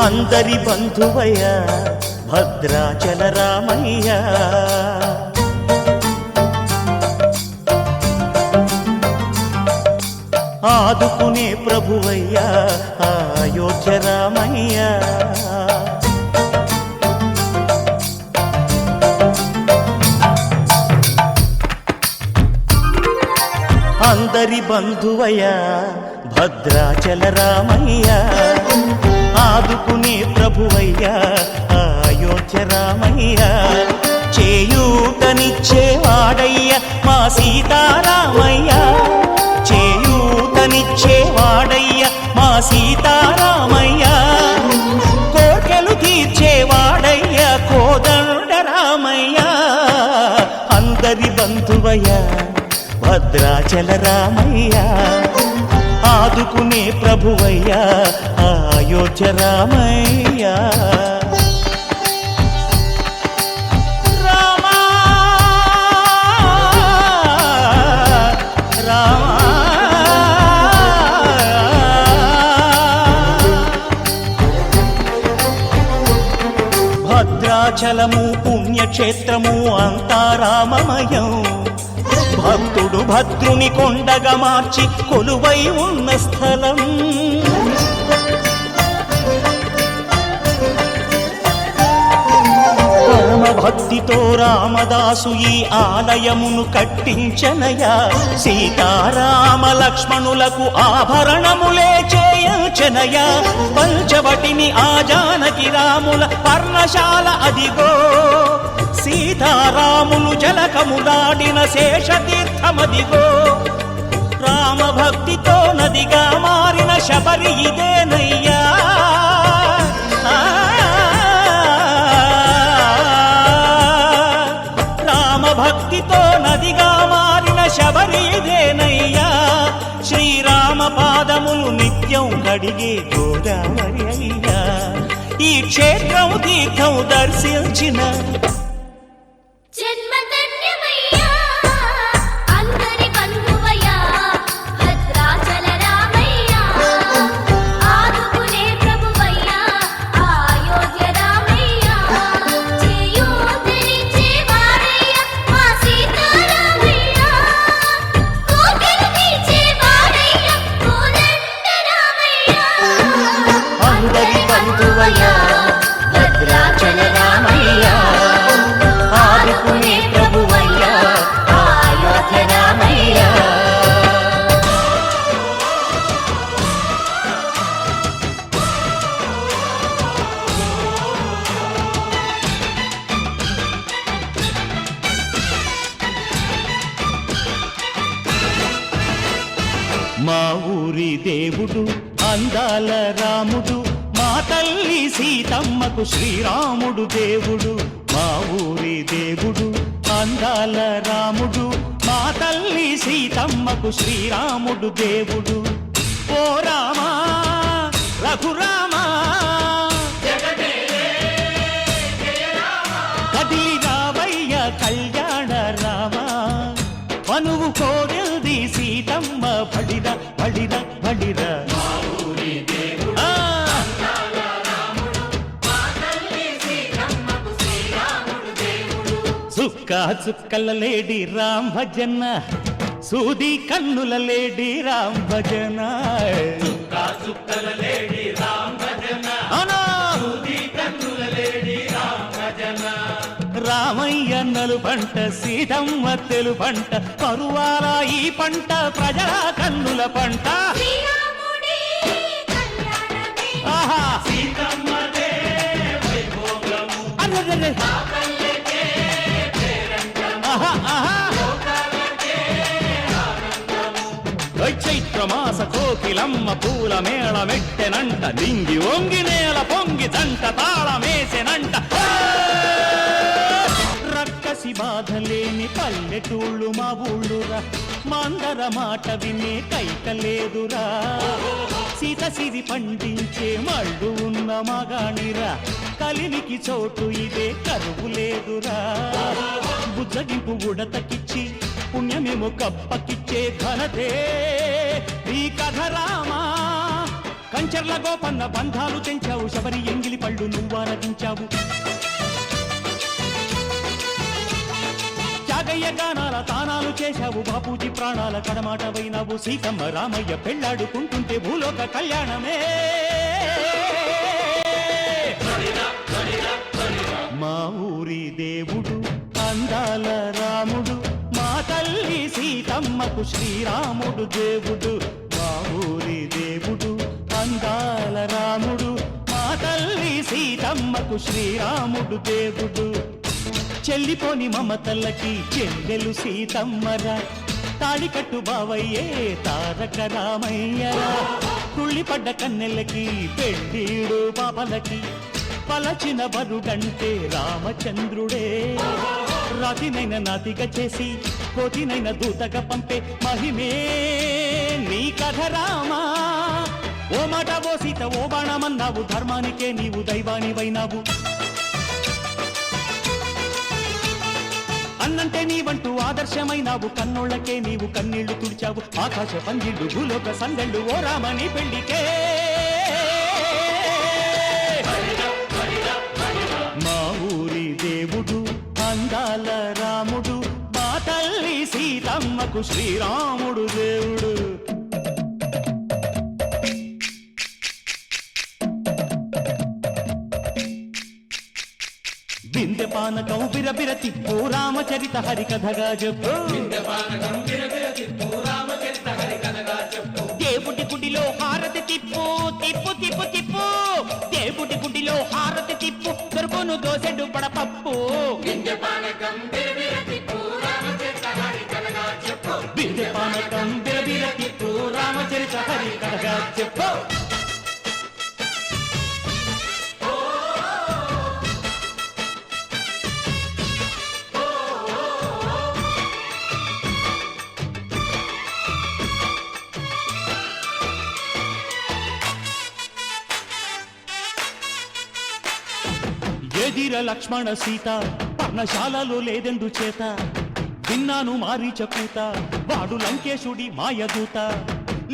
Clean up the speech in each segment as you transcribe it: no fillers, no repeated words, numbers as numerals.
అందరి బంధువయ్య భద్రాచల రామయ్య ఆదుకునే ప్రభువయ్య అయోధ్య రామయ్య అందరి బంధువయ్య భద్రాచల రామయ్య ఆదుకునే ప్రభువయ్య అయోధ్య రామయ్య చేయూతనిచ్చేవాడయ్య మా సీతారామయ్య చేయూతనిచ్చేవాడయ్య మా సీతారామయ్య కోర్కెలు తీర్చేవాడయ్య కోదండ రామయ్య అందరి బంధువయ్య భద్రాచల రామయ్య ఆదుకునే ప్రభువయ్య అయోధ్య రామయ్య భద్రాచలము పుణ్యక్షేత్రము అంతా రామమయం భక్తుడు భద్రుని కొండగా మార్చి కొలువై ఉన్న స్థలం పరమ భక్తితో రామదాసు ఈ ఆలయమును కట్టించనయా సీతారామ లక్ష్మణులకు ఆభరణములే చేయించనయా పంచవటిని ఆ జానకి రాముల పర్ణశాల అదిగో సీతారాములు జలకములాడిన శేషతీర్థమదిగో రామభక్తితో నదిగా మారిన శబరి ఇదేనయ్యా రామభక్తితో నదిగా మారిన శబరి ఇదేనయ్యా శ్రీరామ పాదములు నిత్యం కడిగే గోదావరి అయ్యా ఈ క్షేత్రం తీర్థం దర్శించిన భద్రాచల రామయ్య ఆదుకునే ప్రభువయ్య అయోధ్య రామయ్య మా ఊరి దేవుడు అందాల రాముడు మా తల్లి సీతమ్మకు శ్రీరాముడు దేవుడు మా ఊరి దేవుడు అందాల రాముడు మా తల్లి సీతమ్మకు శ్రీరాముడు దేవుడు ఓ రామా రఘురామా కదిలి రావయ్య కళ్యాణ రామా మనువు కోరిల్ది సీతమ్మ బడిర బడిర బడిర చుక్కా చుక్కల లేడి రామ్ భజన సూది కన్నుల లేడి రామ్ భజన చుక్కా చుక్కల లేడి రామ్ భజన సూది కన్నుల లేడి రామ్ భజన రామయ్య నలు పంట సీతమ్మ తెలు పంట కరువాల ఈ పంట ప్రజల కన్నుల పంట ఆహా సీతమ్మదే వైభోగము అరే చైత్రమాస కోకిలమ్మ పూల మేళ మెట్టెనంట లింగి ఒంగి నేల పొంగి జంట తాళమేసెనంట రక్కసి బాధలేని పల్లెటూళ్ళు మా ఊళ్ళురా మందర మాట వినే కైకలేదురా సీత సిరి పండించే మళ్ళు ఉన్న మగాణిరా కలిమికి చోటు ఇదే కరువు లేదురా బుజ్జగింపు ఉడతకిచ్చి పుణ్యమేమో కప్పకిచ్చే ఘనతే నీ కథ రామా కంచర్ల గోపన్న బంధాలు తెంచావు, శబరి ఎంగిలి పళ్ళు నువ్వారగించావు. త్యాగయ్య గానాల తానాలు చేశావు, బాపూజీ ప్రాణాల కడమాట వైనావు. సీతమ్మ రామయ్య పెళ్లాడుకుంటుంటే భూలోక కళ్యాణమే. మా ఊరి దేవుడు అందాల రాముడు, మా తల్లి సీతమ్మకు శ్రీరాముడు దేవుడు. మా ఊరి దేవుడు అందాల రాముడు, మా తల్లి సీతమ్మకు శ్రీరాముడు దేవుడు. చెల్లిపోని మమతల్లకి చెల్లెలు సీతమ్మరా, తాళికట్టు బావయ్యే తారక రామయ్యరా. తుళ్ళిపడ్డ కన్నెలకి పెళ్ళీడు పాపలకి, పలచిన బరుడంటే రామచంద్రుడే. రాతినైన నాతిగా చేసి కోతినైన దూతగా పంపే మహిమే నీ కథ రామా. ఓ మాట ఓ సీత ఓ బాణమన్నావు, ధర్మానికే నీవు దైవానివైనావు. అన్నంటే నీవంటూ ఆదర్శమైనావు, కన్నోళ్ళకే నీవు కన్నీళ్లు తుడిచావు. ఆకాశ పందిళ్ళు భూలోక సందళ్ళు ఓ రామని పెళ్లికే. మా ఊరి దేవుడు అందాల రాముడు, మా తల్లి సీతమ్మకు శ్రీరాముడు దేవుడు. బిందె పానకం బిరబిర తిప్పు రామచరిత హరికథగా చెప్పు. దేవుడి గుడిలో హారతి తిప్పు తిప్పు తిప్పు తిప్పు. దేవుడి గుడిలో హారతి తిప్పు, దొరుకును దోసెడు పడపప్పు. బిందె పానకం బిరబిర తిప్పు రామచరిత హరికథగా చెప్పు. ఎదిర లక్ష్మణ సీత పర్ణశాలలో లేదెందు చేత, విన్నాను మారీచ కూత వాడు లంకేశుడి మాయదూత.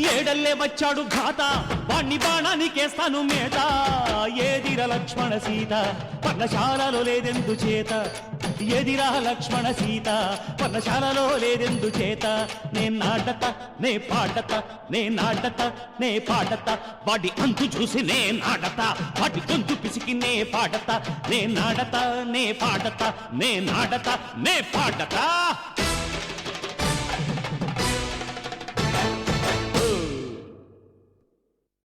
లేడల్లే వచ్చాడు ఘాత, వాణ్ణి బాణానికేస్తాను మేత. ఏదిర లక్ష్మణ సీత పర్ణశాలలో లేదెందు చేత, ఎదిరా లక్ష్మణ సీత పర్ణశాలలో లేదెందు చేత. నే నాటత నే పాడత, నే నాటత నే పాడత, వాడి అంతు చూసి నే నాడత, వాడి గొంతు పిసికి నే పాడత. నే నాడత నే పాడత, నే నాడత నే పాడత.